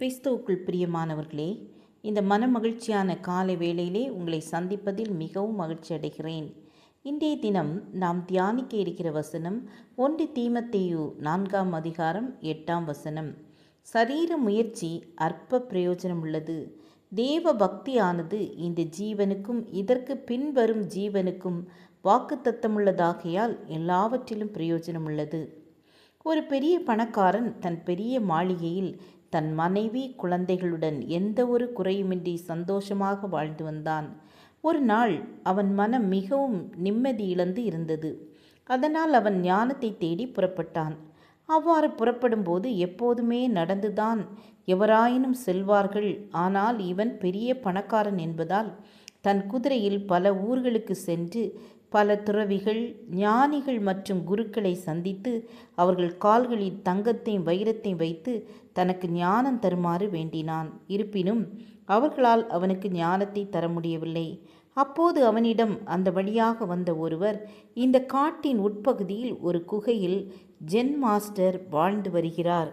கிறிஸ்துவுக்குள் பிரியமானவர்களே, இந்த மகிழ்ச்சியான காலை வேளையிலே உங்களை சந்திப்பதில் மிகவும் மகிழ்ச்சி அடைகிறேன். இன்றைய தினம் நாம் தியானிக்க இருக்கிற வசனம் 1 தீமோத்தேயு 4ஆம் அதிகாரம் 8ஆம் வசனம். சரீர முயற்சி அற்ப பிரயோஜனம் உள்ளது, தேவ பக்தியானது இந்த ஜீவனுக்கும் இதற்கு பின்வரும் ஜீவனுக்கும் வாக்குத்தத்தமுள்ளதாகையால் எல்லாவற்றிலும் பிரயோஜனம் உள்ளது. ஒரு பெரிய பணக்காரன் தன் பெரிய மாளிகையில் தன் மனைவி குழந்தைகளுடன் எந்த ஒரு குறையுமின்றி சந்தோஷமாக வாழ்ந்து வந்தான். ஒரு நாள் அவன் மனம் மிகவும் நிம்மதி இழந்து இருந்தது. அதனால் அவன் ஞானத்தை தேடி புறப்பட்டான். அவ்வாறு புறப்படும்போது எப்போதுமே நடந்துதான் எவராயினும் செல்வார்கள். ஆனால் இவன் பெரிய பணக்காரன் என்பதால் தன் குதிரையில் பல ஊர்களுக்கு சென்று பல துறவிகள், ஞானிகள் மற்றும் குருக்களை சந்தித்து அவர்கள் கால்களில் தங்கத்தையும் வைரத்தையும் வைத்து தனக்கு ஞானம் தருமாறு வேண்டினான். இருப்பினும் அவர்களால் அவனுக்கு ஞானத்தை தர முடியவில்லை. அப்போது அவனிடம் அந்த வழியாக வந்த ஒருவர், இந்த காட்டின் உட்பகுதியில் ஒரு குகையில் ஜென் மாஸ்டர் வாழ்ந்து வருகிறார்.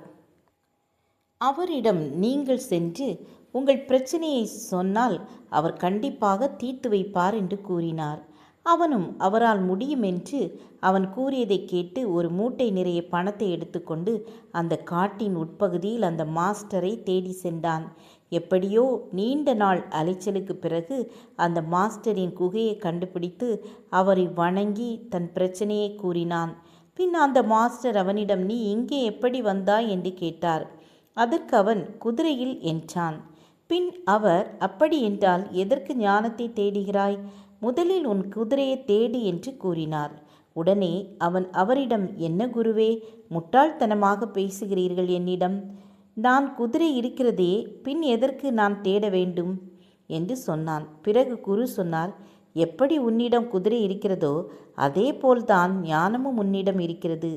அவரிடம் நீங்கள் சென்று உங்கள் பிரச்சனையை சொன்னால் அவர் கண்டிப்பாக தீர்த்து வைப்பார் என்று கூறினார். அவனும் அவரால் முடியும் என்று அவன் கூறியதை கேட்டு ஒரு மூட்டை நிறைய பணத்தை எடுத்துக்கொண்டு அந்த காட்டின் உட்பகுதியில் அந்த மாஸ்டரை தேடி சென்றான். எப்படியோ நீண்ட நாள் அலைச்சலுக்கு பிறகு அந்த மாஸ்டரின் குகையை கண்டுபிடித்து அவரை வணங்கி தன் பிரச்சனையை கூறினான். பின் அந்த மாஸ்டர் அவனிடம், நீ இங்கே எப்படி வந்தாய் என்று கேட்டார். அதற்கு அவன், குதிரையில் என்றான். பின் அவர், அப்படி என்றால் எதற்கு ஞானத்தை தேடுகிறாய்? முதலில் உன் குதிரையை தேடு என்று கூறினார். உடனே அவன் அவரிடம், என்ன குருவே, முட்டாள்தனமாக பேசுகிறீர்கள் என்னிடம். நான் குதிரை இருக்கிறதே, பின் எதற்கு நான் தேட வேண்டும் என்று சொன்னான். பிறகு குரு சொன்னார், எப்படி உன்னிடம் குதிரை இருக்கிறதோ அதே போல்தான் ஞானமும் உன்னிடம் இருக்கிறது.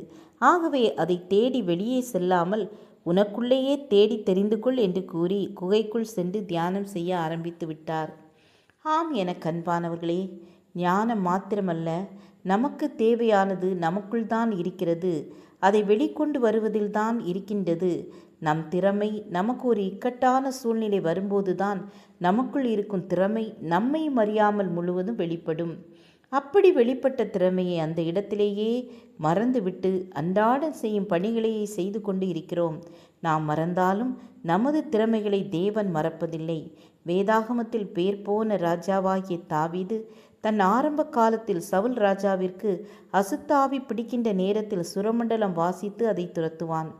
ஆகவே அதை தேடி வெளியே செல்லாமல் உனக்குள்ளேயே தேடி தெரிந்து கொள் என்று கூறி குகைக்குள் சென்று தியானம் செய்ய ஆரம்பித்து விட்டார். ஆம் என கண்பானவர்களே, ஞானம் மாத்திரமல்ல, நமக்கு தேவையானது நமக்குள் தான் இருக்கிறது. அதை வெளிக்கொண்டு வருவதில்தான் இருக்கின்றது. நம் திறமை நமக்கு ஒரு இக்கட்டான சூழ்நிலை வரும்போதுதான் நமக்குள் இருக்கும் திறமை நம்மை அறியாமல் முழுவதும் வெளிப்படும். அப்படி வெளிப்பட்ட திறமையை அந்த இடத்திலேயே மறந்துவிட்டு அன்றாடம் செய்யும் பணிகளையே செய்து கொண்டு இருக்கிறோம். நாம் மறந்தாலும் நமது திறமைகளை தேவன் மறப்பதில்லை. வேதாகமத்தில் பேர் போன ராஜாவாகிய தாவீது தன் ஆரம்ப காலத்தில் சவுல் ராஜாவிற்கு அசுத்தாவி பிடிக்கின்ற நேரத்தில் சுரமண்டலம் வாசித்து அதை துரத்துவான்.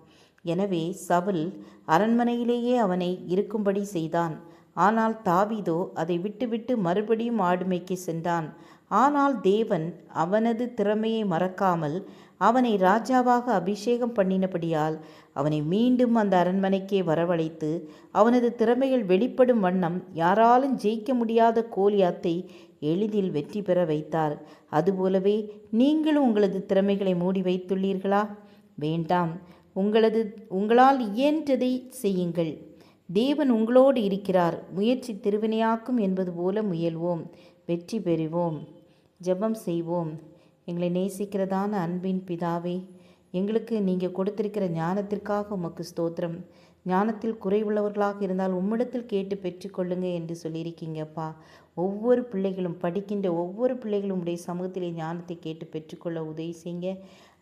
எனவே சவுல் அரண்மனையிலேயே அவனை இருக்கும்படி செய்தான். ஆனால் தாவீதோ அதை விட்டுவிட்டு மறுபடியும் ஆடுமைக்கு சென்றான். ஆனால் தேவன் அவனது திறமையை மறக்காமல் அவனை ராஜாவாக அபிஷேகம் பண்ணினபடியால் அவனை மீண்டும் அந்த அரண்மனைக்கே வரவழைத்து அவனது திறமைகள் வெளிப்படும் வண்ணம் யாராலும் ஜெயிக்க முடியாத கோலியாத்தை எளிதில் வெற்றி பெற வைத்தார். அதுபோலவே நீங்களும் உங்களது திறமைகளை மூடி வைத்துள்ளீர்களா? வேண்டாம். உங்களால் இயன்றதை செய்யுங்கள். தேவன் உங்களோடு இருக்கிறார். முயற்சி திருவினையாக்கும் என்பது போல முயல்வோம், வெற்றி பெறுவோம். ஜெபம் செய்வோம். எங்களை நேசிக்கிறதான அன்பின் பிதாவே, எங்களுக்கு நீங்கள் கொடுத்திருக்கிற ஞானத்திற்காக உமக்கு ஸ்தோத்திரம். ஞானத்தில் குறைவுள்ளவர்களாக இருந்தால் உம்மிடத்தில் கேட்டு பெற்றுக்கொள்ளுங்க என்று சொல்லியிருக்கீங்கப்பா. ஒவ்வொரு பிள்ளைகளும் படிக்கின்ற ஒவ்வொரு பிள்ளைகளும் உடைய சமூகத்திலே ஞானத்தை கேட்டு பெற்றுக்கொள்ள உதவி செய்யுங்க.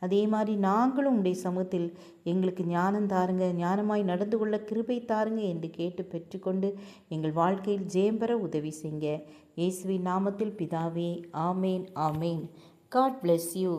அதே மாதிரி நாங்களும் உடைய சமூகத்தில் எங்களுக்கு ஞானம் தாருங்க, ஞானமாய் நடந்து கொள்ள கிருபை தாருங்க என்று கேட்டு பெற்றுக்கொண்டு எங்கள் வாழ்க்கையில் ஜெயம் பெற உதவி செய்யுங்க. இயேசுவின் நாமத்தில் பிதாவே, ஆமேன், ஆமேன். God bless you.